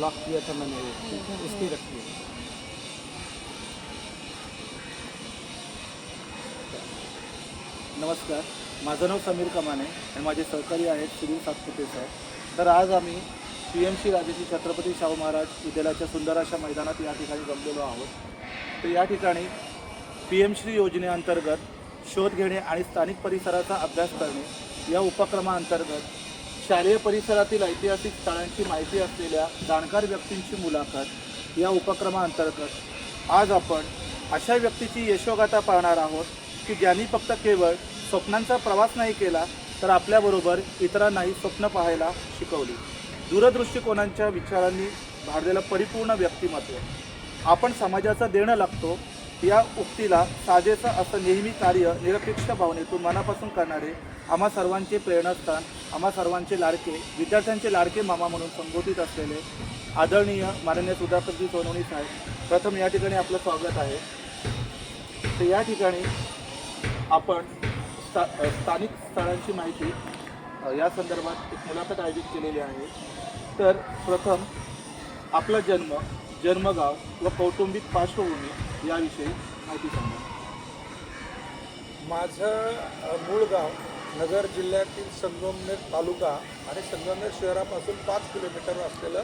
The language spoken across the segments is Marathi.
लॉक किया था मैंने इसकी रखी है। नमस्कार, माझं नाव समीर कमाने आणि माझे सहकारी आहेत सुधीर सातपुते सर। तर आज आम्ही PMC राजश्री छत्रपती शाहू महाराज विद्यालयाच्या सुंदर अशा मैदानात या ठिकाणी जमलेलो आहोत। तर या ठिकाणी PMC योजनेअंतर्गत शोध घेणे आणि स्थानिक परिसराचा अभ्यास करणे या उपक्रमाअंतर्गत शालेय परिसरातील ऐतिहासिक स्थळांची माहिती असलेल्या जाणकार व्यक्तींची मुलाखत या उपक्रमाअंतर्गत आज आपण अशा व्यक्तीची यशोगाथा पाहणार आहोत की ज्यांनी फक्त केवळ स्वप्नांचा प्रवास नाही केला तर आपल्याबरोबर इतरांनाही स्वप्न पाहायला शिकवली। दूरदृष्टिकोनांच्या विचारांनी भारलेलं परिपूर्ण व्यक्तिमत्व। आपण समाजाचा देणं लागतो या उक्तीला साजेसं असं नेहमी कार्य निरपेक्ष भावनेतून मनापासून करणारे आम्हा सर्वांचे प्रेरणास्थान, आम्हा सर्वांचे लाडके, विद्यार्थ्यांचे लाडके मामा म्हणून संबोधित असलेले आदरणीय माननीय सुधाकरजी सोनवणे साहेब, प्रथम या ठिकाणी आपलं स्वागत आहे। तर या ठिकाणी आपण स्थानिक स्थळांची माहिती या संदर्भात एक मुलाखत आयोजित केलेली आहे। तर प्रथम आपला जन्मगाव व कौटुंबिक पार्श्वभूमी याविषयी माहिती सांगा। माझं मूळ गाव नगर जिल्ह्यातील संगमनेर तालुका आणि संगमनेर शहरापासून 5 किलोमीटरवर असलेलं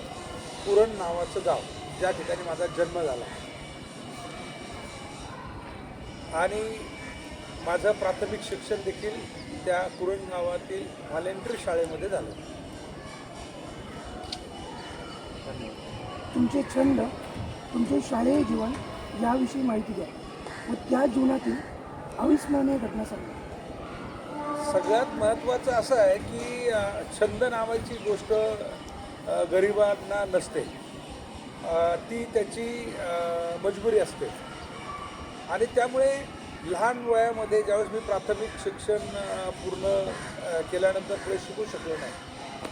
पुरण नावाचं गाव, ज्या ठिकाणी माझा जन्म झाला आणि माझं प्राथमिक शिक्षण देखील त्या पुरण गावातील व्हॉलेंटरी शाळेमध्ये झालं। तुमचे छंद, तुमचे शालेय जीवन याविषयी माहिती द्या व त्या जीवनातील अविस्मरणीय घटना सांगा। सगळ्यात महत्त्वाचं असं आहे की छंद नावाची गोष्ट गरिबांना नसते, ती त्याची मजबुरी असते आणि त्यामुळे लहान वयामध्ये ज्यावेळेस मी प्राथमिक शिक्षण पूर्ण केल्यानंतर पुढे शिकू शकलो नाही,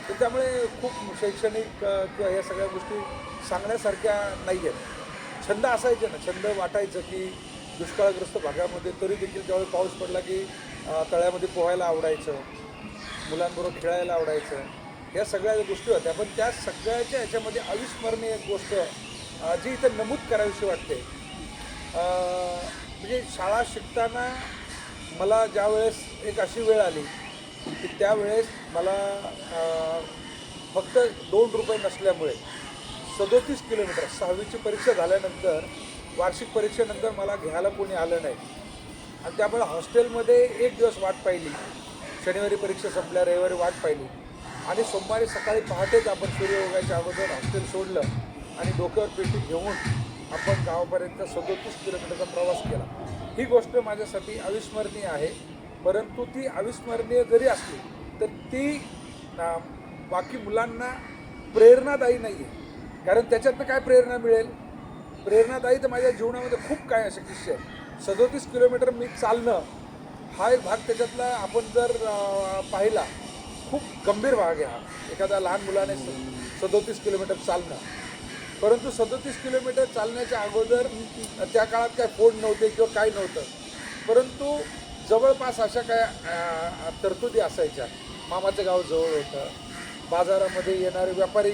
तर त्यामुळे खूप शैक्षणिक किंवा या सगळ्या गोष्टी सांगण्यासारख्या नाही आहेत। छंद असायचे ना, छंद वाटायचं की दुष्काळग्रस्त भागामध्ये तरी देखील ज्यावेळी पाऊस पडला की तळ्यामध्ये पोहायला आवडायचं, मुलांबरोबर खेळायला आवडायचं, या सगळ्या गोष्टी होत्या। पण त्या सगळ्याच्या ह्याच्यामध्ये अविस्मरणीय एक गोष्ट जी इथं नमूद करावीशी वाटते, म्हणजे शाळा शिकताना मला ज्यावेळेस एक अशी वेळ आली की त्यावेळेस मला फक्त 2 रुपये नसल्यामुळे 37 किलोमीटर 6वीची परीक्षा झाल्यानंतर, वार्षिक परीक्षेनंतर मला घ्यायला कोणी आलं नाही आणि त्यामुळे हॉस्टेलमध्ये एक दिवस वाट पाहिली। शनिवारी परीक्षा संपल्या, रविवारी वाट पाहिली आणि सोमवारी सकाळी पहाटेच आपण सूर्य उगायच्या अगोदर हॉस्टेल सोडलं आणि डोक्यावर पेटी घेऊन आपण गावापर्यंत 37 किलोमीटरचा प्रवास केला। ही गोष्ट माझ्यासाठी अविस्मरणीय आहे, परंतु ती अविस्मरणीय जरी असली तर ती बाकी मुलांना प्रेरणादायी नाही आहे। कारण त्याच्यातनं काय प्रेरणा मिळेल? प्रेरणादायी तर माझ्या जीवनामध्ये खूप काय असे किस्से आहेत। 37 किलोमीटर मी चालणं हा एक भाग त्याच्यातला आपण जर पाहिला, खूप गंभीर भाग आहे हा, एखाद्या लहान मुलाने 37 किलोमीटर चालणं। परंतु 37 किलोमीटर चालण्याच्या अगोदर त्या काळात काय फोन नव्हते किंवा काय नव्हतं, परंतु जवळपास अशा काय तरतुदी असायच्या। मामाचं गाव जवळ होतं, बाजारामध्ये येणारे व्यापारी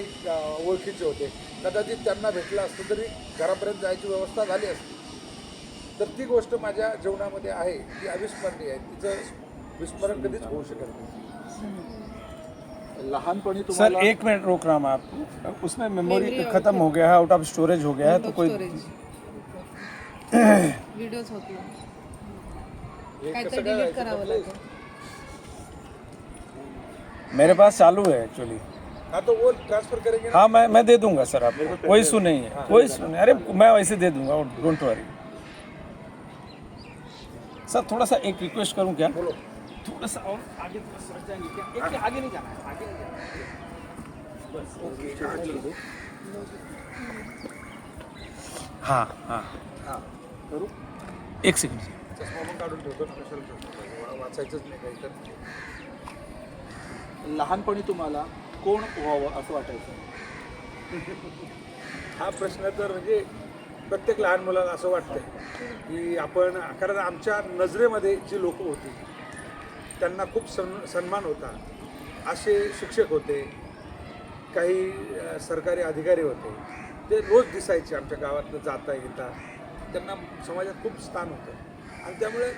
ओळखीचे होते, कदाचित त्यांना भेटलं असतं तरी घरापर्यंत जायची व्यवस्था झाली असती। तर ती गोष्ट माझ्या जीवनामध्ये आहे, ती अविस्मरणीय आहे, तिचं विस्मरण कधीच होऊ शकत नाही। लहानपणी सर तुम्हाला 1 मिनट रोक रहा हूँ मैं आपको, उसमें मेमोरी खत्म हो गया है, आउट ऑफ स्टोरेज हो गया है, तो कोई वीडियोज होती हे काहीतरी कसं काय डिलीट व्हायचं? करावं लागेल। मेरे पास चालू है एक्चुअली। हाँ तो वो ट्रांसफर करेंगे ना? हाँ मैं दे दूंगा सर आपको, कोई इशू नहीं है, कोई इशू नहीं। अरे मैं वैसे दे दूंगा, डोंट वरी सर। थोड़ा सा एक रिक्वेस्ट करूं क्या? बोलो। थोड़ा सा और आगे सर जाएंगे क्या? एक आगे नहीं जाना है, आगे नहीं जाना है। बस ओके, हाँ हाँ हां करू। 1 सेकंड। चष्मा पण काढून ठेवतो ना, कशाला ठेवतो? वाचायचंच नाही काही तर। लहानपणी तुम्हाला कोण व्हावं असं वाटायचं? हा प्रश्न तर म्हणजे प्रत्येक लहान मुलाला असं वाटतं की आपण, कारण आमच्या नजरेमध्ये जी लोक होती त्यांना खूप सन्मान होता, असे शिक्षक होते, काही सरकारी अधिकारी होते, ते रोज दिसायचे आमच्या गावातनं जाता येता. त्यांना समाजात खूप स्थान होतं आणि त्यामुळे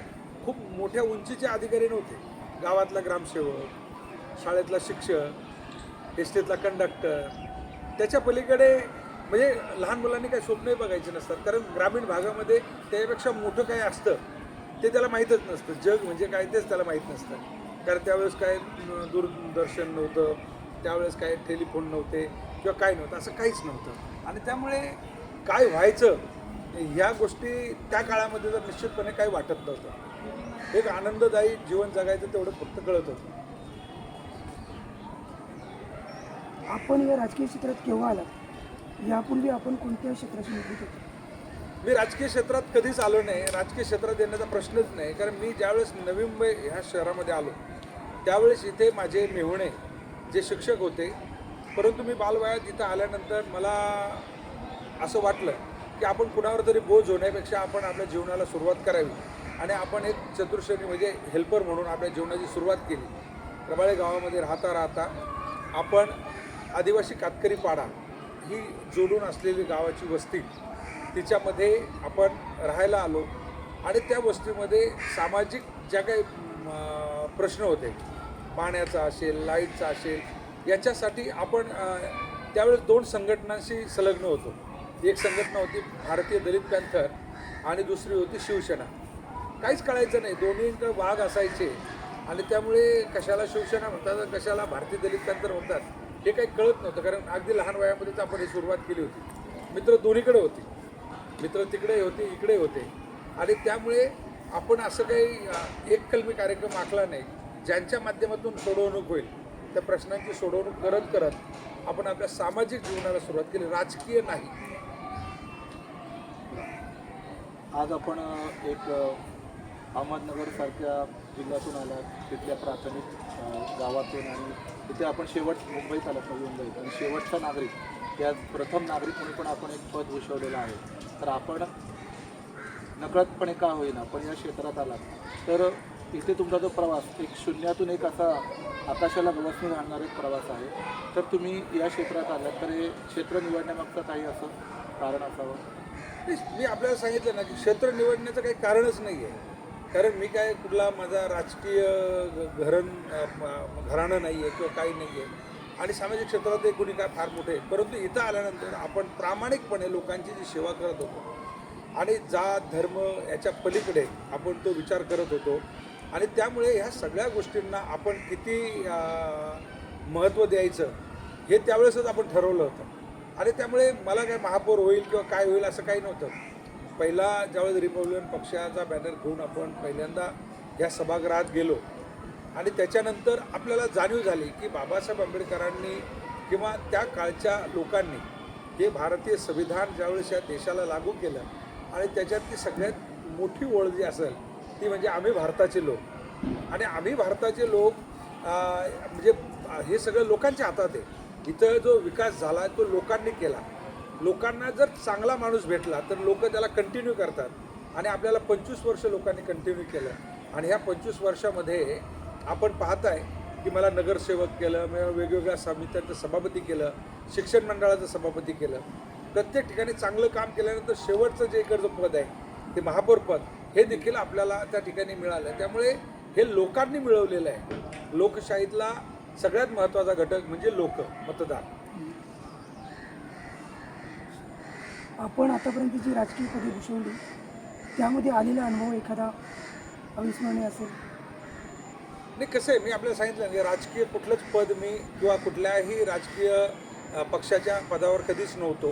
खूप मोठ्या उंचीचे अधिकारी नव्हते. गावातला ग्रामसेवक, शाळेतला शिक्षक, एस टीतला कंडक्टर, त्याच्या पलीकडे म्हणजे लहान मुलांनी काही स्वप्नही बघायचे नसतात. कारण ग्रामीण भागामध्ये त्यापेक्षा मोठं काय असतं ते त्याला माहीतच नसतं. जग म्हणजे काय तेच त्याला माहीत नसतं. कारण त्यावेळेस काय दूरदर्शन नव्हतं, त्यावेळेस काय टेलिफोन नव्हते किंवा काय नव्हतं, असं काहीच नव्हतं. आणि त्यामुळे काय व्हायचं ह्या गोष्टी त्या काळामध्ये तर निश्चितपणे काही वाटत नव्हतं. एक आनंददायी जीवन जगायचं तेवढं फक्त कळत होतं. आपण या राजकीय क्षेत्रात केव्हा आलात? यापूर्वी आपण कोणत्या क्षेत्राशी निगडीत होतो? मी राजकीय क्षेत्रात कधीच आलो नाही. राजकीय क्षेत्रात येण्याचा प्रश्नच नाही. कारण मी ज्यावेळेस नवी मुंबई ह्या शहरामध्ये आलो त्यावेळेस इथे माझे मेहुणे जे शिक्षक होते, परंतु मी बालवयात इथं आल्यानंतर मला असं वाटलं की आपण कुणावर तरी बोज होण्यापेक्षा आपण आपल्या जीवनाला सुरुवात करावी आणि आपण एक चतुर्श्रेणी म्हणजे हेल्पर म्हणून आपल्या जीवनाची सुरुवात केली. प्रबाळे गावामध्ये राहता आपण आदिवासी कातकरी पाडा ही जोडून असलेली गावाची वस्ती, तिच्यामध्ये आपण राहायला आलो आणि त्या वस्तीमध्ये सामाजिक ज्या काही प्रश्न होते, पाण्याचा असेल, लाईटचा असेल, याच्यासाठी आपण त्यावेळेस 2 संघटनांशी संलग्न होतो. एक संघटना होती भारतीय दलित पॅंथर आणि दुसरी होती शिवसेना. काहीच कळायचं नाही, दोन्हीकडे वाघ असायचे आणि त्यामुळे कशाला शिवसेना म्हणतात, कशाला भारतीय दलित पॅंथर म्हणतात हे काही कळत नव्हतं. कारण अगदी लहान वयामध्येच आपण ही सुरुवात केली होती. मित्र दोन्हीकडे होते, मित्र तिकडे होते, इकडे होते आणि त्यामुळे आपण असं काही एककलमी कार्यक्रम आखला नाही. ज्यांच्या माध्यमातून सोडवणूक होईल त्या प्रश्नांची सोडवणूक करत करत आपण आपल्या सामाजिक जीवनाला सुरुवात केली, राजकीय नाही. आज आपण एक अहमदनगरसारख्या जिल्ह्यातून आला, तिथल्या प्राथमिक गावातून आणि तिथे आपण मुंबईत आलात, नवी मुंबईत, आणि शेवटचा नागरिक, त्या प्रथम नागरिक म्हणून पण आपण एक पद भूषवलेलं आहे. तर आपण नकळतपणे का होईना पण या क्षेत्रात आलात, तर इथे तुमचा जो प्रवास एक शून्यातून एक असा आकाशाला गवसणी घालणारा एक प्रवास आहे. तर तुम्ही या क्षेत्रात आलात तर हे क्षेत्र निवडण्यामागचं काही असं कारण असावं? मी आपल्याला सांगितलं ना की क्षेत्र निवडण्याचं काही कारणच नाही आहे. कारण मी काय कुठला माझा राजकीय घराणं नाही आहे किंवा काही नाही आहे आणि सामाजिक क्षेत्रात कोणी काय फार मोठे आहे. परंतु इथं आल्यानंतर आपण प्रामाणिकपणे लोकांची जी सेवा करत होतो आणि जात धर्म याच्या पलीकडे आपण तो विचार करत होतो आणि त्यामुळे ह्या सगळ्या गोष्टींना आपण किती महत्त्व द्यायचं हे त्यावेळेसच आपण ठरवलं होतं. आणि त्यामुळे मला काय महापौर होईल किंवा काय होईल असं काही नव्हतं. पहिला ज्यावेळेस रिपब्लिकन पक्षाचा बॅनर घेऊन आपण पहिल्यांदा या सभागृहात गेलो आणि त्याच्यानंतर आपल्याला जाणीव झाली की बाबासाहेब आंबेडकरांनी किंवा त्या काळच्या लोकांनी हे भारतीय संविधान ज्यावेळेस या देशाला लागू केलं आणि त्याच्यातली सगळ्यात मोठी ओळ जी असेल ती म्हणजे आम्ही भारताचे लोक. आणि आम्ही भारताचे लोक म्हणजे हे सगळं लोकांच्या हातात आहे. इथं जो विकास झाला तो लोकांनी केला. लोकांना जर चांगला माणूस भेटला तर लोक त्याला कंटिन्यू करतात आणि आपल्याला 25 वर्ष लोकांनी कंटिन्यू केलं. आणि ह्या 25 वर्षामध्ये आपण पाहताय की मला नगरसेवक केलं, मी वेगवेगळ्या समित्यांचं सभापती केलं, शिक्षण मंडळाचं सभापती केलं. प्रत्येक ठिकाणी चांगलं काम केल्यानंतर शेवटचं जे इकडचं पद आहे ते महापौर पद हे देखील आपल्याला त्या ठिकाणी मिळालं. त्यामुळे हे लोकांनी मिळवलेलं आहे. लोकशाहीतला सगळ्यात महत्त्वाचा घटक म्हणजे लोक, मतदार. आपण आतापर्यंत जी राजकीय पदे भूषवली त्यामध्ये आलेला अनुभव एखादा अविस्मरणीय असेल? नाही, कसं आहे, मी आपल्याला सांगितलं की राजकीय कुठलंच पद मी किंवा कुठल्याही राजकीय पक्षाच्या पदावर कधीच नव्हतो.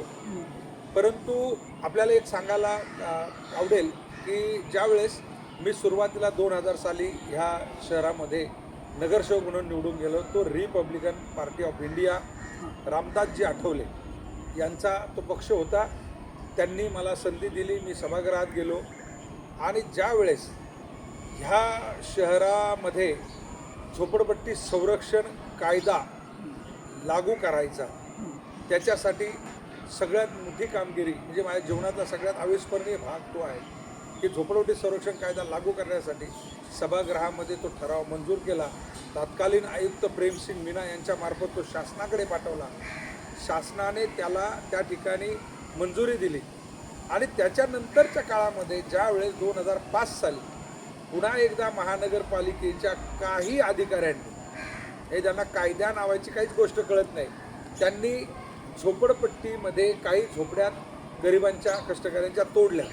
परंतु आपल्याला एक सांगायला आवडेल की ज्यावेळेस मी सुरुवातीला 2000 साली ह्या शहरामध्ये नगरसेवक म्हणून निवडून गेलो, तो Republican party of India Ramdasji Athawale यांचा तो पक्ष होता. त्यांनी मला संधी दिली, मी सभागृहात गेलो आणि ज्यावेळेस ह्या शहरामध्ये झोपडपट्टी संरक्षण कायदा लागू करायचा त्याच्यासाठी सगळ्यात मोठी कामगिरी म्हणजे माझ्या जीवनातला सगळ्यात अविस्मरणीय भाग तो आहे. की झोपडपट्टी संरक्षण कायदा लागू करण्यासाठी सभागृहामध्ये तो ठराव मंजूर केला. तत्कालीन आयुक्त प्रेमसिंग मीना यांच्यामार्फत तो शासनाकडे पाठवला. शासनाने त्याला त्या ठिकाणी मंजुरी दिली आणि त्याच्यानंतरच्या काळामध्ये ज्यावेळेस 2005 साली पुन्हा एकदा महानगरपालिकेच्या काही अधिकाऱ्यांनी, हे ज्यांना कायद्या नावाची काहीच गोष्ट कळत नाही, त्यांनी झोपडपट्टीमध्ये काही झोपड्यात गरिबांच्या कष्टकऱ्यांच्या तोडल्या,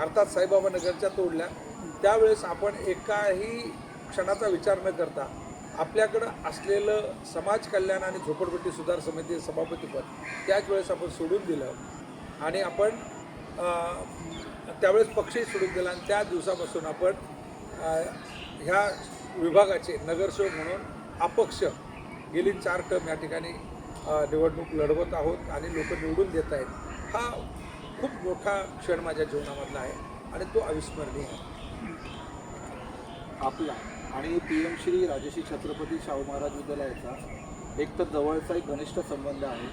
अर्थात साईबाबा नगरच्या तोडल्या. त्यावेळेस आपण एकाही क्षणाचा विचार न करता आपल्याकडं असलेलं समाज कल्याण आणि झोपडपट्टी सुधार समिती सभापतीपद त्याच वेळेस आपण सोडून दिलं आणि आपण त्यावेळेस पक्षही सोडून दिला आणि त्या दिवसापासून आपण ह्या विभागाचे नगरसेवक म्हणून अपक्ष गेली 4 टर्म या ठिकाणी निवडणूक लढवत आहोत आणि लोक निवडून देत आहेत. हा खूप मोठा क्षण माझ्या जीवनामधला आहे आणि तो अविस्मरणीय आहे. आपला आणि PM श्री राजश्री छत्रपती शाहू महाराज विद्यालयाचा एक तर जवळचा एक घनिष्ठ संबंध आहे.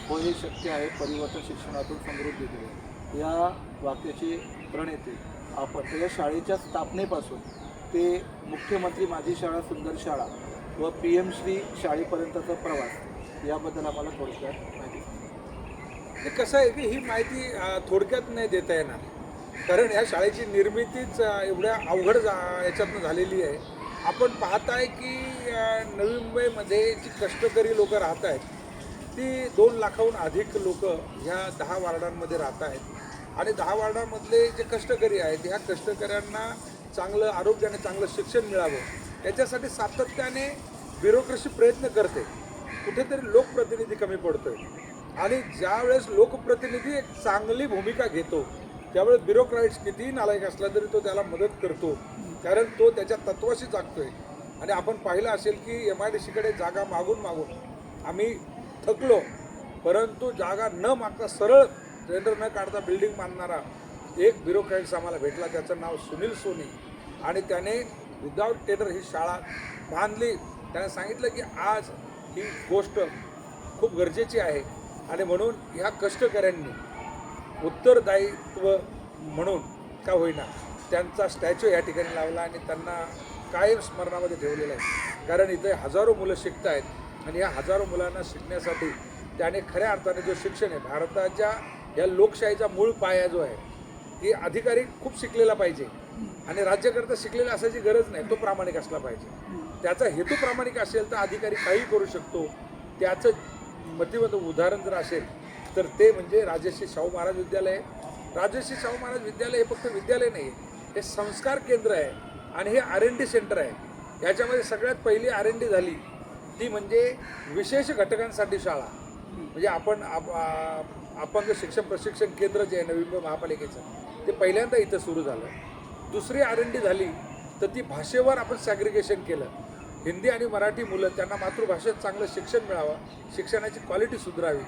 व हे शक्य आहे परिवर्तन शिक्षणातून समृद्धी केले या वाक्याचे प्रणेते आपण. या शाळेच्या स्थापनेपासून ते मुख्यमंत्री माझी शाळा सुंदर शाळा व PM श्री शाळेपर्यंतचा प्रवास याबद्दल आम्हाला थोडक्यात माहिती सांगा. हे कसं आहे की ही माहिती थोडक्यात नाही देता येणार, कारण ह्या शाळेची निर्मितीच एवढ्या अवघड याच्यातनं झालेली आहे. आपण पाहताय की नवी मुंबईमध्ये जी कष्टकरी लोकं राहत आहेत ती 2 लाखाहून अधिक लोक ह्या 10 वार्डांमध्ये राहत आहेत आणि 10 वार्डामधले जे कष्टकरी आहेत ह्या कष्टकऱ्यांना चांगलं आरोग्य आणि चांगलं शिक्षण मिळावं याच्यासाठी सातत्याने ब्युरोक्रेसी प्रयत्न करते. कुठेतरी लोकप्रतिनिधी कमी पडतोय आणि ज्यावेळेस लोकप्रतिनिधी एक चांगली भूमिका घेतो त्यावेळेस ब्युरोक्रॅट्स कितीही नालायक असला तरी तो त्याला मदत करतो, कारण तो त्याच्या तत्वाशी जागतोय. आणि आपण पाहिलं असेल की MIDCकडे जागा मागून मागून आम्ही थकलो, परंतु जागा न मागता सरळ टेंडर न काढता बिल्डिंग बांधणारा एक ब्युरोक्रॅट्स आम्हाला भेटला. त्याचं नाव सुनील सोनी आणि त्याने विदाऊट टेंडर ही शाळा बांधली. त्याने सांगितलं की आज ही गोष्ट खूप गरजेची आहे आणि म्हणून ह्या कष्टकऱ्यांनी उत्तरदायित्व म्हणून का होईना त्यांचा स्टॅच्यू या ठिकाणी लावला आणि त्यांना कायम स्मरणामध्ये ठेवलेलं आहे. कारण इथे हजारो मुलं शिकत आहेत आणि या हजारो मुलांना शिकण्यासाठी त्याने खऱ्या अर्थाने जो शिक्षण आहे भारताच्या या लोकशाहीचा मूळ पाया जो आहे की अधिकारी खूप शिकलेला पाहिजे आणि राज्यकर्ता शिकलेला असायची गरज नाही, तो प्रामाणिक असला पाहिजे. त्याचा हेतू प्रामाणिक असेल तर अधिकारी काही करू शकतो. त्याचं मतिमंद उदाहरण जर असेल तर ते म्हणजे राजश्री शाहू महाराज विद्यालय. राजश्री शाहू महाराज विद्यालय हे फक्त विद्यालय नाही आहे, हे संस्कार केंद्र आहे आणि हे R&D सेंटर आहे. याच्यामध्ये सगळ्यात पहिली R&D झाली ती म्हणजे विशेष घटकांसाठी शाळा, म्हणजे आपण अपंग शिक्षण प्रशिक्षण केंद्र जे आहे नवी मुंबई महापालिकेचं ते पहिल्यांदा इथं सुरू झालं. दुसरी R&D झाली तर ती भाषेवर आपण सॅग्रिगेशन केलं. हिंदी आणि मराठी मुलं त्यांना मातृभाषेत चांगलं शिक्षण मिळावं, शिक्षणाची क्वालिटी सुधारावी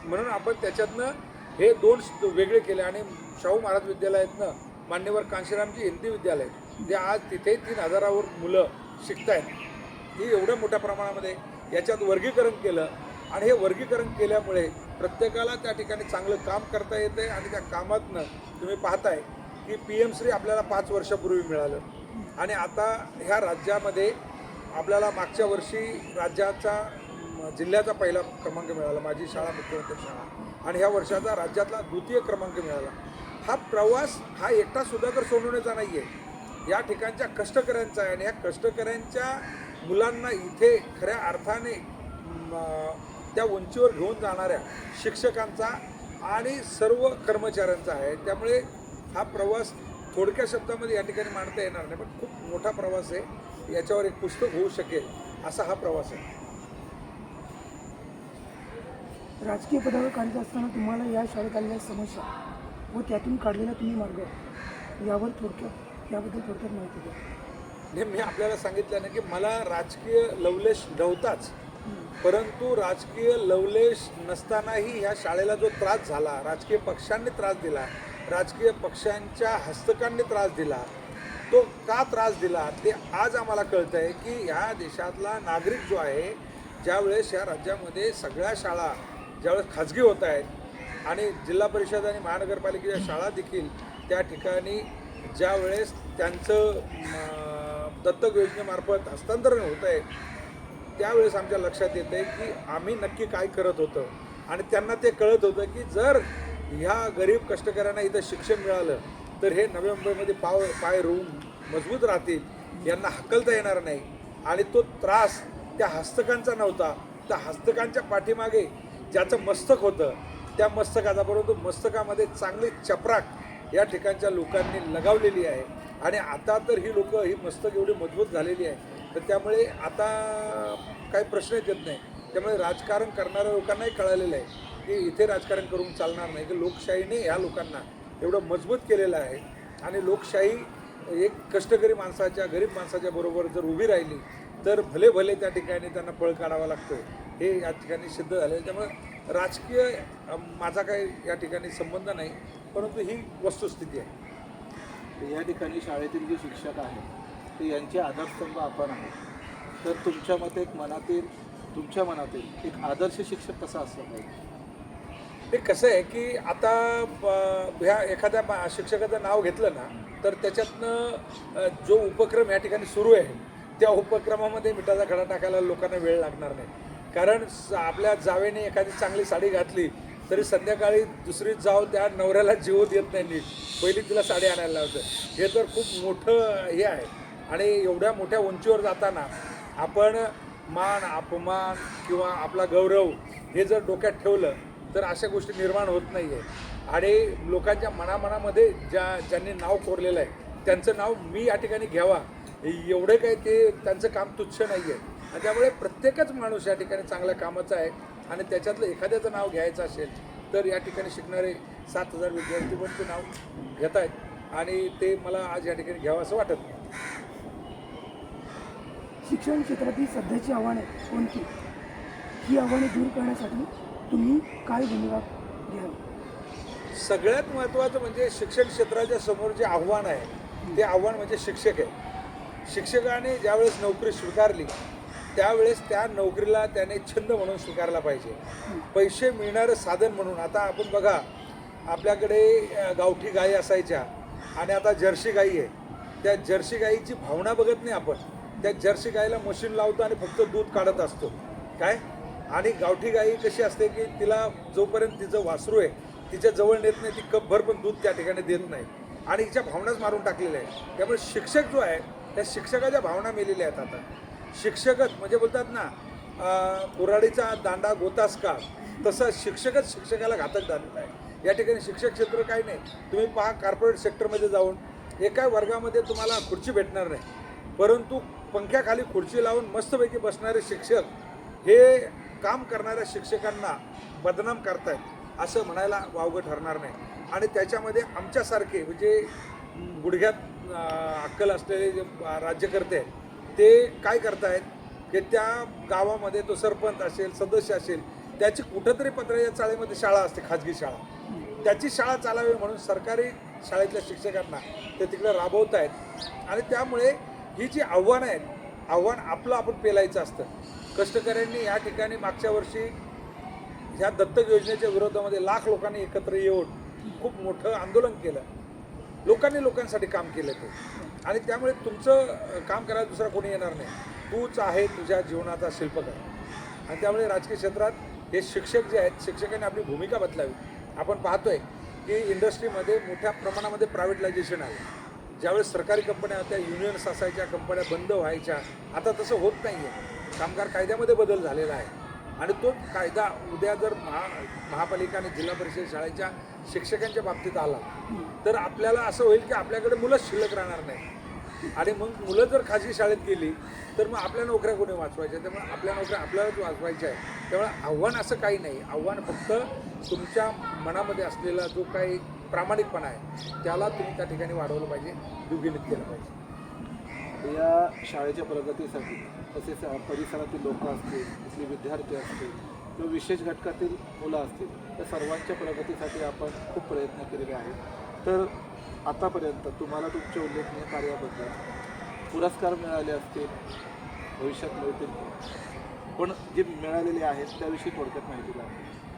म्हणून आपण त्याच्यातनं हे 2 वेगळे केले आणि शाहू महाराज विद्यालयातनं मान्यवर कांशीरामजी हिंदी विद्यालय जे आज तिथे 3000वर मुलं शिकत आहेत, ही एवढ्या मोठ्या प्रमाणामध्ये याच्यात वर्गीकरण केलं आणि हे वर्गीकरण केल्यामुळे प्रत्येकाला त्या ठिकाणी चांगलं काम करता येतं आणि त्या कामातनं तुम्ही पाहताय की PM श्री आपल्याला 5 वर्षापूर्वी मिळालं आणि आता ह्या राज्यामध्ये आपल्याला मागच्या वर्षी राज्याचा जिल्ह्याचा पहिला क्रमांक मिळाला, माझी शाळा मुख्यमंत्री शाळा, आणि ह्या वर्षाचा राज्यातला 2य क्रमांक मिळाला. हा प्रवास हा एकटा सुधाकर सोनवणेचा नाही आहे, या ठिकाणच्या कष्टकऱ्यांचा आहे आणि ह्या कष्टकऱ्यांच्या मुलांना इथे खऱ्या अर्थाने त्या उंचीवर घेऊन जाणाऱ्या शिक्षकांचा आणि सर्व कर्मचाऱ्यांचा आहे. त्यामुळे हा प्रवास थोडक्या शब्दामध्ये या ठिकाणी मांडता येणार नाही, पण खूप मोठा प्रवास आहे. याच्यावर एक पुस्तक होऊ शकेल असा हा प्रवास आहे. राजकीय पदावर कार्यरत असताना तुम्हाला या शाळेत आलेल्या समस्या व त्यातून काढलेला तुम्ही मार्ग याबद्दल थोडक्यात माहिती द्या. हे मी आपल्याला सांगितलं ना की मला राजकीय लवलेश नव्हताच, परंतु राजकीय लवलेश नसतानाही ह्या शाळेला जो त्रास झाला, राजकीय पक्षांनी त्रास दिला, राजकीय पक्षांच्या हस्तकांनी त्रास दिला, तो का त्रास दिला ते आज आम्हाला कळतं आहे की ह्या देशातला नागरिक जो आहे, ज्यावेळेस ह्या राज्यामध्ये सगळ्या शाळा ज्यावेळेस खाजगी होत आहेत आणि जिल्हा परिषद आणि महानगरपालिकेच्या शाळा देखील त्या ठिकाणी ज्या वेळेस त्यांचं दत्तक योजनेमार्फत हस्तांतरण होत आहे त्यावेळेस आमच्या लक्षात येतं आहे की आम्ही नक्की काय करत होतो आणि त्यांना ते कळत होतं की जर ह्या गरीब कष्टकऱ्यांना इथं शिक्षण मिळालं तर हे नवी मुंबईमध्ये पाय रोवून मजबूत राहतील, यांना हकलता येणार नाही आणि तो त्रास त्या हस्तकांचा नव्हता. त्या हस्तकांच्या पाठीमागे ज्याचं मस्तक होतं त्या मस्तकाचा, परंतु मस्तकामध्ये चांगली चपराक या ठिकाणच्या लोकांनी लगावलेली आहे आणि आता तर ही मस्तक एवढी मजबूत झालेली आहे तर त्यामुळे आता काही प्रश्नच येत नाही. त्यामुळे राजकारण करणाऱ्या लोकांनाही कळालेलं आहे की इथे राजकारण करून चालणार नाही, की लोकशाहीने ह्या लोकांना एवढं मजबूत केलेलं आहे आणि लोकशाही एक कष्टकरी माणसाच्या, गरीब माणसाच्या बरोबर जर उभी राहिली तर भले भले त्या ठिकाणी त्यांना पळ काढावा लागतो हे या ठिकाणी सिद्ध झालं आहे. त्यामुळे राजकीय माझा काही या ठिकाणी संबंध नाही, परंतु ही वस्तुस्थिती आहे. या ठिकाणी शाळेतील जे शिक्षक आहेत ते यांचे आदर्शस्तंभ आपण आहोत. तर तुमच्या मनातील एक आदर्श शिक्षक कसा असला पाहिजे? ते कसं आहे की आता ह्या एखाद्या शिक्षकाचं नाव घेतलं ना तर त्याच्यातनं जो उपक्रम या ठिकाणी सुरू आहे त्या उपक्रमामध्ये मिठाचा खडा टाकायला लोकांना वेळ लागणार नाही. कारण आपल्या जावेने एखादी चांगली साडी घातली तरी संध्याकाळी दुसरी जाव त्या नवऱ्याला जीवत येत नाही नीट, पहिली तिला साडी आणायला लावतं. हे तर खूप मोठं हे आहे आणि एवढ्या मोठ्या उंचीवर जाताना आपण मान अपमान किंवा आपला गौरव हे जर डोक्यात ठेवलं तर अशा गोष्टी निर्माण होत नाही आहे आणि लोकांच्या मनामध्ये ज्यांनी नाव कोरलेलं आहे त्यांचं नाव मी या ठिकाणी घ्यावा एवढे काही ते त्यांचं काम तुच्छ नाही आहे. आणि त्यामुळे प्रत्येकच माणूस या ठिकाणी चांगल्या कामाचा आहे आणि त्याच्यातलं एखाद्याचं नाव घ्यायचं असेल तर या ठिकाणी शिकणारे 7,000 विद्यार्थी पण ते नाव घेत आहेत आणि ते मला आज या ठिकाणी घ्यावं असं वाटत नाही. शिक्षण क्षेत्रातील सध्याची आव्हाने कोणती? ही आव्हाने दूर करण्यासाठी तुम्ही काय भूमिका घ्याल? सगळ्यात महत्त्वाचं म्हणजे शिक्षण क्षेत्राच्या समोर जे आव्हान आहे ते आव्हान म्हणजे शिक्षक आहे. शिक्षकाने ज्यावेळेस नोकरी स्वीकारली त्यावेळेस त्या नोकरीला त्याने छंद म्हणून स्वीकारला पाहिजे, पैसे मिळणारं साधन म्हणून. आता आपण बघा आपल्याकडे गावठी गाई असायच्या आणि आता जर्सी गाई आहे. त्या जर्सी गाईची भावना बघत नाही आपण, त्या जर्सी गाईला मशीन लावतो आणि फक्त दूध काढत असतो काय. आणि गावठी गाई कशी असते की तिला जोपर्यंत तिचं वासरू आहे तिच्या जवळ नेत नाही ती कपभर पण दूध त्या ठिकाणी देत नाही आणि हिच्या भावनाच मारून टाकलेल्या आहे. त्यामुळे शिक्षक जो आहे त्या शिक्षकाच्या भावना मेलेल्या आहेत. आता शिक्षकच म्हणजे बोलतात ना कुऱ्हाडीचा दांडा गोतास का, तसं शिक्षकच शिक्षकाला घातक झालेला आहे. या ठिकाणी शिक्षक क्षेत्र काही नाही. तुम्ही पहा कॉर्पोरेट सेक्टरमध्ये जाऊन एका वर्गामध्ये तुम्हाला खुर्ची भेटणार नाही, परंतु पंख्याखाली खुर्ची लावून मस्तपैकी बसणारे शिक्षक हे काम करणाऱ्या शिक्षकांना बदनाम करतायत असं म्हणायला वावगं ठरणार नाही. आणि त्याच्यामध्ये आमच्यासारखे म्हणजे गुडघ्यात अक्कल असलेले जे राज्यकर्ते आहेत ते काय करतायत की त्या गावामध्ये तो सरपंच असेल, सदस्य असेल, त्याची कुठंतरी पत्र्याच्या चाळीमध्ये शाळा असते, खाजगी शाळा, त्याची शाळा चालावी म्हणून सरकारी शाळेतल्या शिक्षकांना ते तिकडे राबवत आहेत. आणि त्यामुळे ही जी आव्हानं आहेत आव्हान आपलं आपण पेलायचं असतं. कष्टकऱ्यांनी या ठिकाणी मागच्या वर्षी ह्या दत्तक योजनेच्या विरोधामध्ये लाख लोकांनी एकत्र येऊन खूप मोठं आंदोलन केलं. लोकांसाठी काम केलं ते. आणि त्यामुळे तुमचं काम करायला दुसरा कोणी येणार नाही, तूच आहे तुझ्या जीवनाचा शिल्पकार. आणि त्यामुळे राजकीय क्षेत्रात हे शिक्षक जे आहेत शिक्षकांनी आपली भूमिका बदलावी. आपण पाहतोय की इंडस्ट्रीमध्ये मोठ्या प्रमाणामध्ये प्रायव्हेटलायझेशन आहे. ज्यावेळेस सरकारी कंपन्या होत्या, युनियन्स असायच्या, कंपन्या बंद व्हायच्या, आता तसं होत नाही आहे. कामगार कायद्यामध्ये बदल झालेला आहे आणि तो कायदा उद्या जर महापालिका आणि जिल्हा परिषद शाळेच्या शिक्षकांच्या बाबतीत आला तर आपल्याला असं होईल की आपल्याकडे मुलंच शिल्लक राहणार नाही आणि मग मुलं जर खाजगी शाळेत गेली तर मग आपल्या नोकऱ्या कोणी वाचवायच्या. त्यामुळे आपल्या नोकऱ्या आपल्यालाच वाचवायच्या आहे. त्यामुळे आव्हान असं काही नाही. आव्हान फक्त तुमच्या मनामध्ये असलेला जो काही प्रामाणिकपणा आहे त्याला तुम्ही त्या ठिकाणी वाढवलं पाहिजे, दुर्गणित केलं पाहिजे. या शाळेच्या प्रगतीसाठी तसेच परिसरातील लोक असतील, इथले विद्यार्थी असतील किंवा विशेष घटकातील मुलं असतील त्या सर्वांच्या प्रगतीसाठी आपण खूप प्रयत्न केलेले आहेत. तर आतापर्यंत तुम्हाला तुमच्या उल्लेखनीय कार्याबद्दल पुरस्कार मिळाले असतील, भविष्यात मिळतील, पण जे मिळालेले आहेत त्याविषयी थोडक्यात माहिती द्या.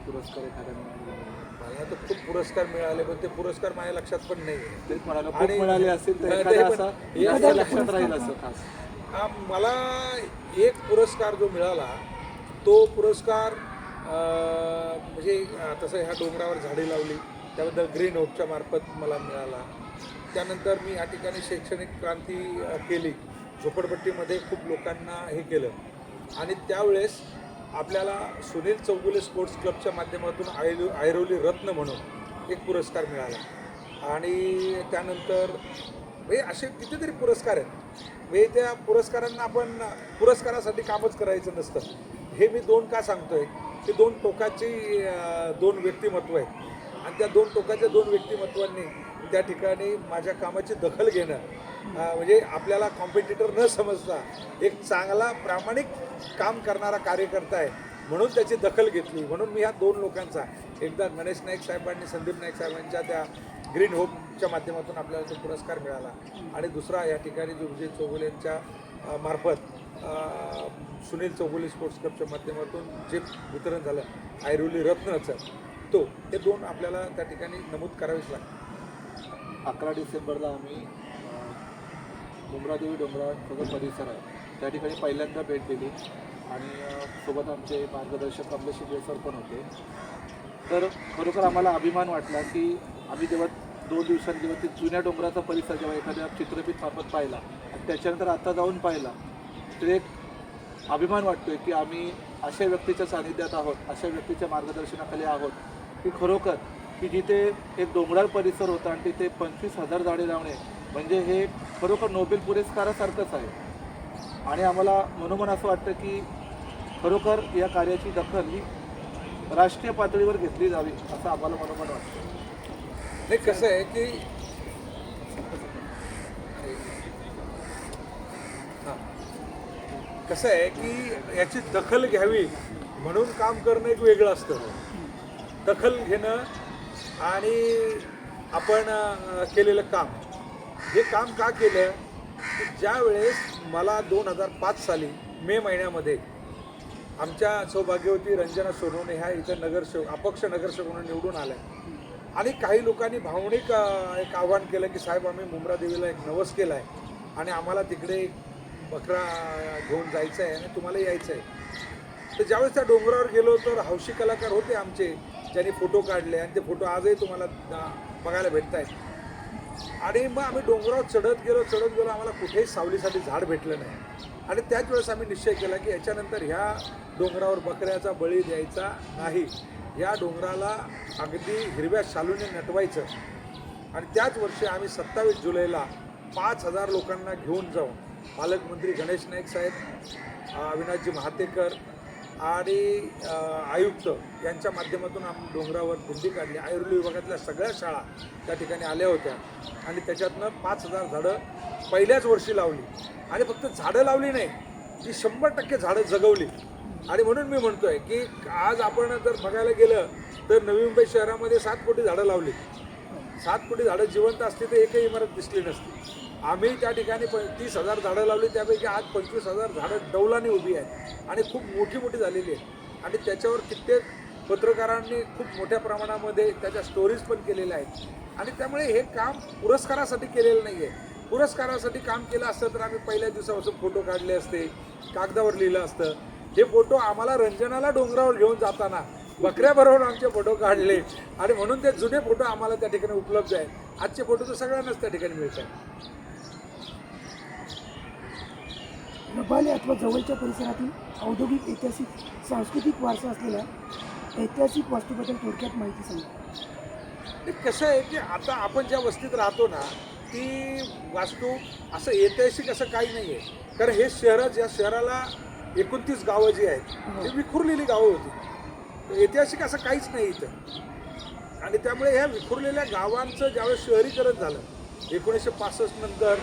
पुरस्कार एखादा मिळाला? मला तर खूप पुरस्कार मिळाले, पण ते पुरस्कार माझ्या लक्षात पण नाही आहे. तेच म्हणालो, खूप आणि- मिळाले असतील तर नाही, एखादा पण- असा एखादा जास्त लक्षात राहील असं खास. मला एक पुरस्कार जो मिळाला तो पुरस्कार म्हणजे तसं ह्या डोंगरावर झाडे लावली त्याबद्दल ग्रीन होपच्या मार्फत मला मिळाला. त्यानंतर मी या ठिकाणी शैक्षणिक क्रांती केली, झोपडपट्टीमध्ये खूप लोकांना हे केलं. आणि त्यावेळेस आपल्याला सुनील चौगुले स्पोर्ट्स क्लबच्या माध्यमातून ऐरोली रत्न म्हणून एक पुरस्कार मिळाला. आणि त्यानंतर हे असे कितीतरी पुरस्कार आहेत. त्या पुरस्कारांना आपण पुरस्कारासाठी कामच करायचं नसतं. हे मी दोन का सांगतोय की दोन टोकाची दोन व्यक्तिमत्व आहेत आणि त्या दोन टोकाच्या दोन व्यक्तिमत्वांनी त्या ठिकाणी माझ्या कामाची दखल घेणं म्हणजे आपल्याला कॉम्पिटिटर न समजता एक चांगला प्रामाणिक काम करणारा कार्यकर्ता आहे म्हणून त्याची दखल घेतली. म्हणून मी ह्या दोन लोकांचा, एकदा गणेश नाईक साहेबांनी संदीप नाईक साहेबांच्या त्या ग्रीन होपच्या माध्यमातून आपल्याला तो पुरस्कार मिळाला आणि दुसरा या ठिकाणी जो विजय चौगुलेंच्या मार्फत सुनील चौगुले स्पोर्ट्स क्लबच्या माध्यमातून जे वितरण झालं ऐरोली रत्नाचं, तो हे दोन आपल्याला त्या ठिकाणी नमूद करावेच लागतात. 11 डिसेंबरला आम्ही डोंगरादेवी डोंगराचा परिसर आहे त्या ठिकाणी पहिल्यांदा भेट दिली आणि सोबत आमचे मार्गदर्शक कमलेश शिंदे सर पण होते. तर खरोखर आम्हाला अभिमान वाटला की आम्ही जेव्हा 2 दिवसांनी जेव्हा ते जुन्या डोंगराचा परिसर जेव्हा एखाद्या चित्रफित मार्फत पाहिला आणि त्याच्यानंतर आता जाऊन पाहिला तर एक अभिमान वाटतोय की आम्ही अशा व्यक्तीच्या सानिध्यात आहोत, अशा व्यक्तीच्या मार्गदर्शनाखाली आहोत की खरोखर की जिथे एक डोंगराळ परिसर होता आणि तिथे 25,000 झाडे लावणे म्हणजे हे खरोखर नोबेल पुरस्कारासारखंच आहे. आणि आम्हाला मनोमन असं वाटतं की खरोखर या कार्याची दखल ही राष्ट्रीय पातळीवर घेतली जावी असं आम्हाला मनोमन वाटतं. नाही, कसं आहे की कसं आहे की याची दखल घ्यावी म्हणून काम करणं एक वेगळं असतं. दखल घेणं आणि आपण केलेलं काम, हे काम का केलं की ज्या वेळेस मला 2005 साली मे महिन्यामध्ये आमच्या सौभाग्यवती रंजना सोनवणे ह्या इथं नगरसेवक अपक्ष नगरसेवक म्हणून निवडून आल्या आणि काही लोकांनी भावनिक एक आव्हान केलं की साहेब आम्ही मुंब्रा देवीला एक नवस केला आहे आणि आम्हाला तिकडे एक बकरा घेऊन जायचं आहे आणि तुम्हाला यायचं आहे. तर ज्यावेळेस त्या डोंगरावर गेलो तर हौशी कलाकार होते आमचे ज्यांनी फोटो काढले आणि ते फोटो आजही तुम्हाला बघायला भेटत आहेत. आणि मग आम्ही डोंगरावर चढत गेलो आम्हाला कुठेही सावलीसाठी झाड भेटलं नाही आणि त्याच वेळेस आम्ही निश्चय केला की याच्यानंतर ह्या डोंगरावर बकऱ्याचा बळी द्यायचा नाही, या डोंगराला अगदी हिरव्या शालूने नटवायचं. आणि त्याच वर्षी आम्ही 27 जुलैला 5,000 लोकांना घेऊन जाऊन पालकमंत्री गणेश नाईक साहेब, अविनाशजी महातेकर आणि आयुक्त यांच्या माध्यमातून आम्ही डोंगरावर दिंडी काढली. ऐरोली विभागातल्या सगळ्या शाळा त्या ठिकाणी आल्या होत्या आणि त्याच्यातनं 5,000 झाडं पहिल्याच वर्षी लावली. आणि फक्त झाडं लावली नाही, ती 100% झाडं जगवली. आणि म्हणून मी म्हणतोय की आज आपण जर बघायला गेलं तर नवी मुंबई शहरामध्ये 7 कोटी झाडं लावली. 7 कोटी झाडं जिवंत असते तर एकही इमारत दिसली नसती. आम्ही त्या ठिकाणी 30,000 झाडं लावली, त्यापैकी आज 25,000 झाडं डौलाने उभी आहेत आणि खूप मोठी झालेली आहेत. आणि त्याच्यावर कित्येक पत्रकारांनी खूप मोठ्या प्रमाणामध्ये त्याच्या स्टोरीज पण केलेल्या आहेत. आणि त्यामुळे हे काम पुरस्कारासाठी केलेलं नाही आहे. पुरस्कारासाठी काम केलं असतं तर आम्ही पहिल्या दिवसापासून फोटो काढले असते, कागदावर लिहिलं असतं. हे फोटो आम्हाला रंजनाला डोंगरावर घेऊन जाताना बकऱ्याबरोबर आमचे फोटो काढले आणि म्हणून ते जुने फोटो आम्हाला त्या ठिकाणी उपलब्ध आहेत. आजचे फोटो तर सगळ्यांनाच त्या ठिकाणी मिळत आहेत. रबाले अथवा जवळच्या परिसरातील औद्योगिक, ऐतिहासिक, सांस्कृतिक वारसा असलेल्या ऐतिहासिक वास्तूबद्दल थोडक्यात माहिती सांगा. कसं आहे की आता आपण ज्या वस्तीत राहतो ना, ती वास्तू असं ऐतिहासिक असं काही नाही आहे. कारण हे शहरच, या शहराला 29 गावं जी आहेत ती विखुरलेली गावं होती. ऐतिहासिक असं काहीच नाही इथं. आणि त्यामुळे ह्या विखुरलेल्या गावांचं ज्यावेळेस शहरीकरण झालं 1965 नंतर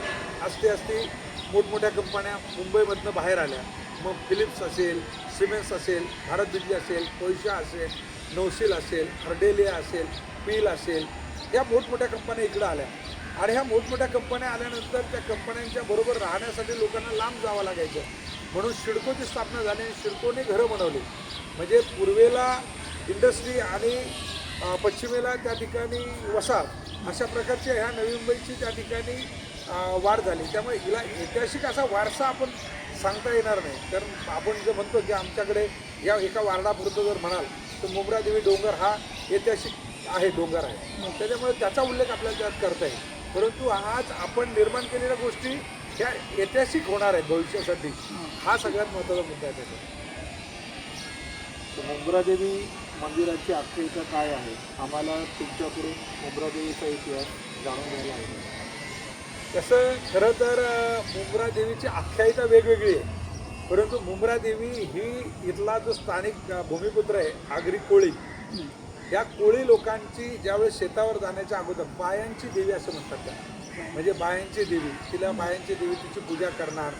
असते मोठमोठ्या कंपन्या मुंबईमधनं बाहेर आल्या. मग फिलिप्स असेल, सिमेंट्स असेल, भारत बिजली असेल, कोयशा असेल, नौशील असेल, अर्डेलिया असेल, पील असेल, या मोठमोठ्या कंपन्या इकडं आल्या. आणि ह्या मोठमोठ्या कंपन्या आल्यानंतर त्या कंपन्यांच्या बरोबर राहण्यासाठी लोकांना लांब जावं लागायचं. म्हणून सिडकोची स्थापना झाली आणि सिडकोने घरं बनवली. म्हणजे पूर्वेला इंडस्ट्री आणि पश्चिमेला त्या ठिकाणी वसाहत अशा प्रकारच्या ह्या नवी मुंबईची त्या ठिकाणी वाढ झाली. त्यामुळे हिला ऐतिहासिक असा वारसा आपण सांगता येणार नाही. कारण आपण जे म्हणतो की आमच्याकडे या एका वार्डापुरतं जर म्हणाल तर मुंब्रा देवी डोंगर हा ऐतिहासिक आहे, डोंगर आहे. त्याच्यामुळे त्याचा उल्लेख आपल्याला त्यात करता येईल. परंतु आज आपण निर्माण केलेल्या गोष्टी ह्या ऐतिहासिक होणार आहेत भविष्यासाठी. हा सगळ्यात महत्त्वाचा मुद्दा आहे त्याचा. मुंब्रादेवी मंदिराची आख्यायिका काय आहे? आम्हाला तुमच्याकडून मुंब्रादेवीचा इतिहास जाणून घ्यायला आहे. तसं खरं तर मुंब्रा देवीची आख्यायिका वेगवेगळी आहे. परंतु मुंब्रा देवी ही इथला जो स्थानिक भूमिपुत्र आहे आगरी कोळी, या कोळी लोकांची ज्यावेळेस शेतावर जाण्याच्या अगोदर बायांची देवी असं म्हणतात त्या, म्हणजे बायांची देवी, तिला बायांची देवी तिची पूजा करणार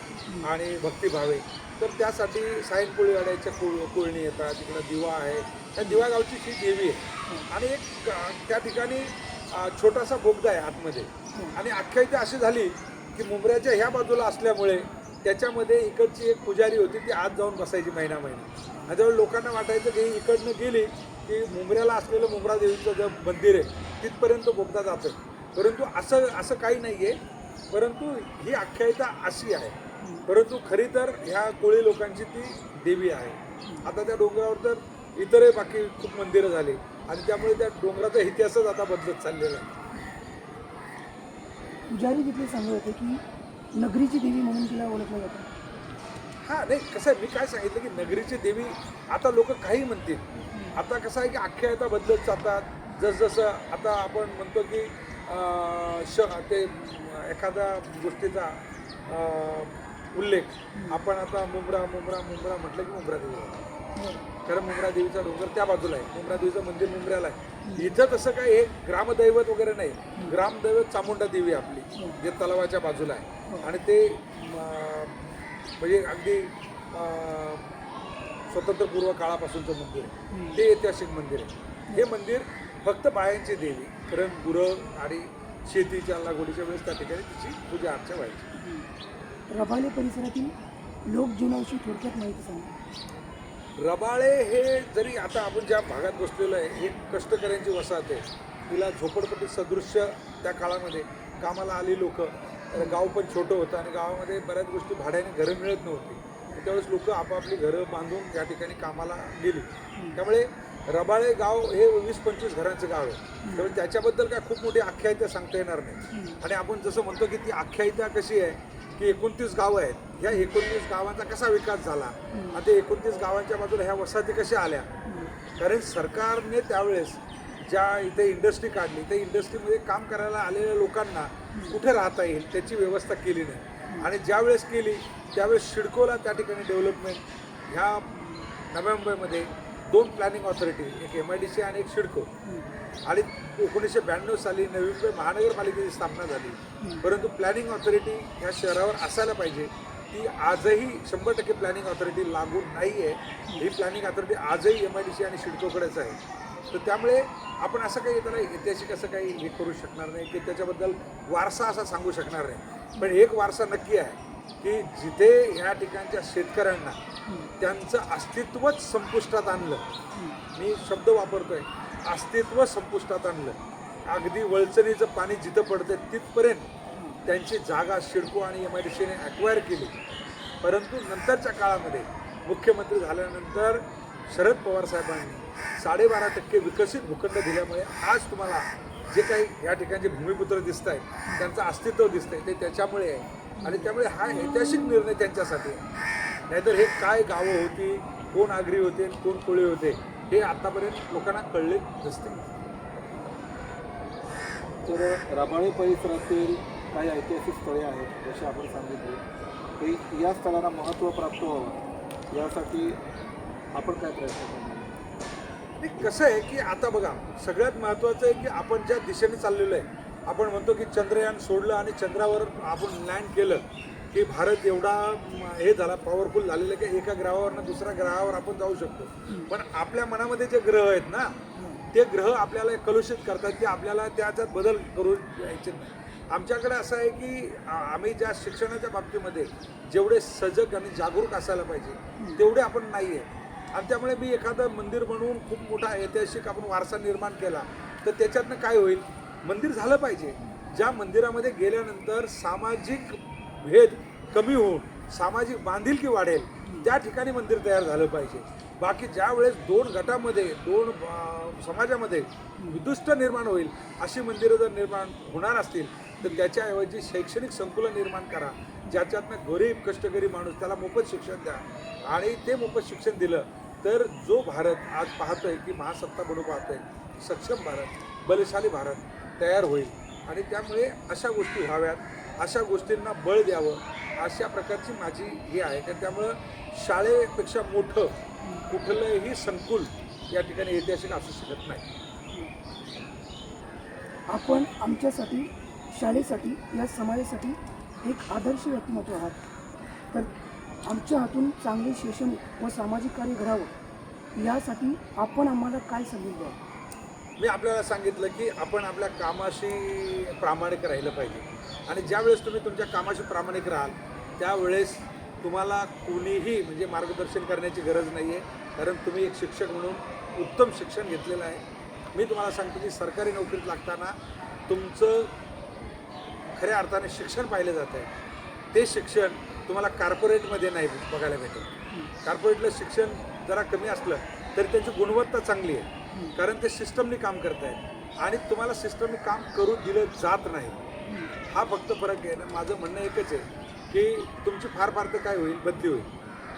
आणि भक्तिभावे. तर त्यासाठी साईन कोळीवाड्याच्या कोळणी येतात, तिकडं दिवा आहे, त्या दिवा गावची ही देवी आहे. आणि एक त्या ठिकाणी छोटासा बोगदा आहे आतमध्ये. आणि आख्यायिका अशी झाली की मुंब्र्याच्या ह्या बाजूला असल्यामुळे त्याच्यामध्ये इकडची एक पुजारी होती, ती आत जाऊन बसायची महिना. आणि त्यावेळी लोकांना वाटायचं की ही इकडनं गेली की मुंब्र्याला असलेलं मुंब्रा देवीचं जे मंदिर आहे तिथपर्यंत बोगदा जातं. परंतु असं काही नाही आहे. परंतु ही आख्यायिका अशी आहे. परंतु खरी तर ह्या कोळी लोकांची ती देवी आहे. आता त्या डोंगरावर तर इतरही बाकी खूप मंदिरं झाली आणि त्यामुळे त्या डोंगराचा इतिहासच आता बदलत चाललेला आहे. पुजारी तिथले सांगत होते की नगरीची देवी म्हणून तिला ओळखलं जातं. हां, नाही कसं आहे, मी काय सांगितलं की नगरीची देवी आता लोक काही म्हणतील. आता कसं आहे की आख्यायिका बदलत जातात. जसजसं आता आपण म्हणतो की ते एखाद्या गोष्टीचा उल्लेख आपण आता मुंब्रा म्हटलं की मुंब्रा देवी, कारण मुंब्रा देवीचा डोंगर त्या बाजूला आहे, मुंब्रा देवीचं मंदिर मुंब्र्याला आहे. इथं तसं काही हे ग्रामदैवत वगैरे नाही. ग्रामदैवत चामुंडा देवी आपली जे तलावाच्या बाजूला आहे. आणि ते म्हणजे अगदी स्वतंत्रपूर्व काळापासूनचं मंदिर आहे. ते ऐतिहासिक मंदिर आहे. हे मंदिर फक्त बायांची देवी, कारण गुरं आणि शेतीच्या लागवडीच्या वेळेस त्या ठिकाणी तिची पूजा अर्चा व्हायची. रबाले परिसरातील लोकजीवनाविषयी थोडक्यात माहिती सांगा. रबाळे हे जरी आता आपण ज्या भागात बसलेलो आहे हे कष्टकऱ्यांची वसाहत आहे. तिला झोपडपट्टी सदृश्य त्या काळामध्ये कामाला आली लोक. गाव पण छोटं होतं आणि गावामध्ये बऱ्याच गोष्टी भाड्याने घरं मिळत नव्हती. त्यावेळेस लोक आपापली घरं बांधून या ठिकाणी कामाला गेली. त्यामुळे रबाळे गाव हे 20-25 घरांचं गाव आहे. त्यामुळे त्याच्याबद्दल काय खूप मोठी आख्यायिका सांगता येणार नाही. आणि आपण जसं म्हणतो की ती आख्यायिका कशी आहे की 29 गावं आहेत. ह्या 29 गावांचा कसा विकास झाला आणि ते 29 गावांच्या बाजूला ह्या वसाहती कशा आल्या. कारण सरकारने त्यावेळेस ज्या इथे इंडस्ट्री काढली त्या इंडस्ट्रीमध्ये काम करायला आलेल्या लोकांना कुठे राहता येईल त्याची व्यवस्था केली नाही. आणि ज्यावेळेस केली त्यावेळेस सिडकोला त्या ठिकाणी डेव्हलपमेंट ह्या नव्या मुंबईमध्ये 2 प्लॅनिंग ऑथॉरिटी, एक MIDC आणि एक सिडको. आणि 1992 साली नवी मुंबई महानगरपालिकेची स्थापना झाली. परंतु प्लॅनिंग ऑथॉरिटी ह्या शहरावर असायला पाहिजे. ती आजही 100% प्लॅनिंग ऑथॉरिटी लागू नाही आहे. ही प्लॅनिंग ऑथॉरिटी आजही MIDC आणि सिडकोकडेच आहे. तर त्यामुळे आपण असं काही त्याला ऐतिहासिक असं काही हे करू शकणार नाही की त्याच्याबद्दल वारसा असा सांगू शकणार नाही. पण एक वारसा नक्की आहे की जिथे ह्या ठिकाणच्या शेतकऱ्यांना त्यांचं अस्तित्वच संपुष्टात आणलं. मी शब्द वापरतोय, अस्तित्व संपुष्टात आणलं. अगदी वळचणीचं पाणी जिथं पडतं तिथपर्यंत त्यांची जागा सिडको आणि MIDCने ॲक्वायर केली. परंतु नंतरच्या काळामध्ये मुख्यमंत्री झाल्यानंतर शरद पवार साहेबांनी 12.5% विकसित भूखंड दिल्यामुळे आज तुम्हाला जे काही या ठिकाणचे भूमिपुत्र दिसत आहेत त्यांचं अस्तित्व दिसतंय ते त्याच्यामुळे आहे. आणि त्यामुळे हा ऐतिहासिक निर्णय त्यांच्यासाठी आहे. नाहीतर हे काय गावं होती, कोण आगरी होते, कोण कोळी होते हे आतापर्यंत लोकांना कळले नसते. तर रबाळे परिसरातील काही ऐतिहासिक स्थळे आहेत जसे आपण सांगितले, ते या स्थळांना महत्त्व प्राप्त व्हावं यासाठी आपण काय प्रयत्न करणार? कसं आहे की आता बघा सगळ्यात महत्त्वाचं आहे की आपण ज्या दिशेने चाललेलो आहे, आपण म्हणतो की चंद्रयान सोडलं आणि चंद्रावर आपण लँड केलं की भारत एवढा हे झाला, पॉवरफुल झालेलं की एका ग्रहावरनं दुसऱ्या ग्रहावर आपण जाऊ शकतो. पण आपल्या मनामध्ये जे ग्रह आहेत ना ते ग्रह आपल्याला कलुषित करतात की आपल्याला त्याच्यात बदल करू द्यायचे नाही. आमच्याकडे असं आहे की आम्ही ज्या शिक्षणाच्या बाबतीमध्ये जेवढे सजग आणि जागरूक असायला पाहिजे तेवढे आपण नाही आहे. आणि त्यामुळे मी एखादं मंदिर बनवून खूप मोठा ऐतिहासिक आपण वारसा निर्माण केला तर त्याच्यातनं काय होईल, मंदिर झालं पाहिजे ज्या मंदिरामध्ये गेल्यानंतर सामाजिक भेद कमी होऊन सामाजिक बांधिलकी वाढेल त्या ठिकाणी मंदिर तयार झालं पाहिजे. बाकी ज्या वेळेस दोन गटामध्ये दोन समाजामध्ये विदुष्ट निर्माण होईल अशी मंदिरं जर निर्माण होणार असतील तर त्याच्याऐवजी शैक्षणिक संकुलन निर्माण करा, ज्याच्यातनं गरीब कष्टकरी माणूस त्याला मोफत शिक्षण द्या. आणि ते मोफत शिक्षण दिलं तर जो भारत आज पाहतोय की महासत्ता बनू पाहतोय, सक्षम भारत, बलशाली भारत तयार होईल. आणि त्यामुळे अशा गोष्टी व्हाव्यात, अशा गोष्टींना बळ द्यावं, अशा प्रकारची माझी हे आहे. तर त्यामुळं शाळेपेक्षा मोठं कुठलंही संकुल या ठिकाणी ऐतिहासिक असू शकत नाही. आपण आमच्यासाठी, शाळेसाठी, या समाजासाठी एक आदर्श व्यक्तिमत्व आहात. तर आमच्या हातून चांगले शैक्षणिक व सामाजिक कार्य घडावं यासाठी आपण आम्हाला काय संदेश द्याल? मी आपल्याला सांगितलं की आपण आपल्या कामाशी प्रामाणिक राहिलं पाहिजे. आणि ज्यावेळेस तुम्ही तुमच्या कामाशी प्रामाणिक राहाल त्यावेळेस तुम्हाला कोणीही म्हणजे मार्गदर्शन करण्याची गरज नाही आहे, कारण तुम्ही एक शिक्षक म्हणून उत्तम शिक्षण घेतलेलं आहे. मी तुम्हाला सांगतो की सरकारी नोकरीत लागताना तुमचं खऱ्या अर्थाने शिक्षण पाहिलं जातं आहे. ते शिक्षण तुम्हाला कॉर्पोरेटमध्ये नाही बघायला भेटेल. कॉर्पोरेटलं शिक्षण जरा कमी असलं तरी त्यांची गुणवत्ता चांगली आहे, कारण ते सिस्टमनी काम करत आहेत आणि तुम्हाला सिस्टमनी काम करू दिलं जात नाही. हा फक्त फरक आहे ना. माझं म्हणणं एकच आहे की तुमची फार तर काय होईल, बदली होईल,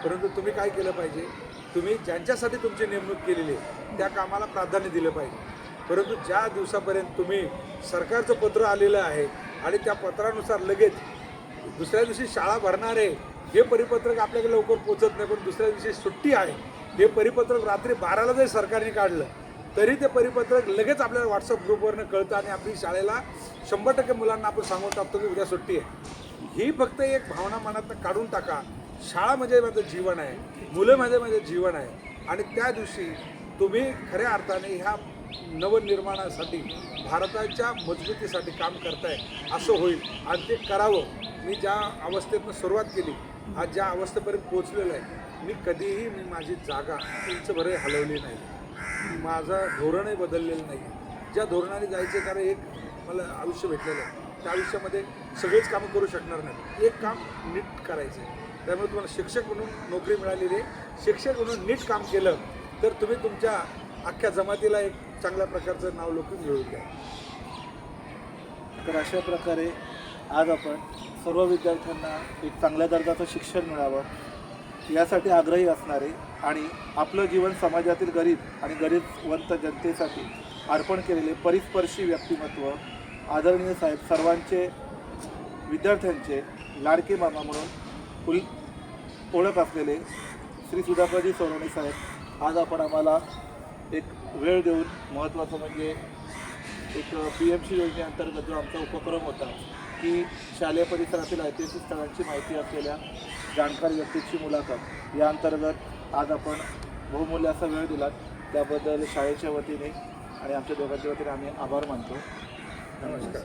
परंतु तुम्ही काय केलं पाहिजे, तुम्ही ज्यांच्यासाठी तुमची नेमणूक केलेली आहे त्या कामाला प्राधान्य दिलं पाहिजे. परंतु ज्या दिवसापर्यंत तुम्ही सरकारचं पत्र आलेलं आहे आणि त्या पत्रानुसार लगेच दुसऱ्या दिवशी शाळा भरणार आहे हे परिपत्रक आपल्याकडे लवकर पोचत नाही, पण दुसऱ्या दिवशी सुट्टी आहे हे परिपत्रक रात्री 12ला जरी सरकारने काढलं तरी ते परिपत्रक लगेच आपल्याला व्हॉट्सअप ग्रुपवरनं कळतं आणि आपली शाळेला 100% मुलांना आपण सांगून टाकतो की उद्या सुट्टी आहे. ही फक्त एक भावना मनातनं काढून टाका. शाळा म्हणजे माझं जीवन आहे, मुलं माझं जीवन आहे. आणि त्या दिवशी तुम्ही खऱ्या अर्थाने ह्या नवनिर्माणासाठी भारताच्या मजबूतीसाठी काम करताय असं होईल आणि ते करावं. मी ज्या अवस्थेतनं सुरुवात केली आज ज्या अवस्थेपर्यंत पोहोचलेलं आहे, मी कधीही माझी जागा इंचभरही हलवली नाही, माझं धोरणही बदललेलं नाही. ज्या धोरणाने जायचं, कारण एक मला आयुष्य भेटलेलं आहे, त्या आयुष्यामध्ये सगळेच कामं करू शकणार नाही, एक काम नीट करायचं आहे. त्यामुळे तुम्हाला शिक्षक म्हणून नोकरी मिळालेली आहे, शिक्षक म्हणून नीट काम केलं तर तुम्ही तुमच्या अख्ख्या जमातीला एक चांगल्या प्रकारचं नाव लोकं मिळवून द्या. तर अशा प्रकारे आज आपण सर्व विद्यार्थ्यांना एक चांगल्या दर्जाचं शिक्षण मिळावं यासाठी आग्रही असणारे आणि आपलं जीवन समाजातील गरीब आणि गरीबवंत जनतेसाठी अर्पण केलेले परिस्पर्शी व्यक्तिमत्व आदरणीय साहेब, सर्वांचे विद्यार्थ्यांचे लाडके मामा म्हणून ओळख असलेले श्री सुधाकरजी सोनवणे साहेब, आज आपण आम्हाला एक वेळ देऊन महत्त्वाचं म्हणजे एक PMC योजनेअंतर्गत जो आमचा उपक्रम होता की शालेय परिसरातील ऐतिहासिक स्थळांची माहिती असलेल्या जाणकार व्यक्तीची मुलाखत या अंतर्गत आज आपण बहुमूल्य असा वेळ दिलात, त्याबद्दल शाळेच्या वतीने आणि आमच्या दोघांच्या वतीने आम्ही आभार मानतो. नमस्कार.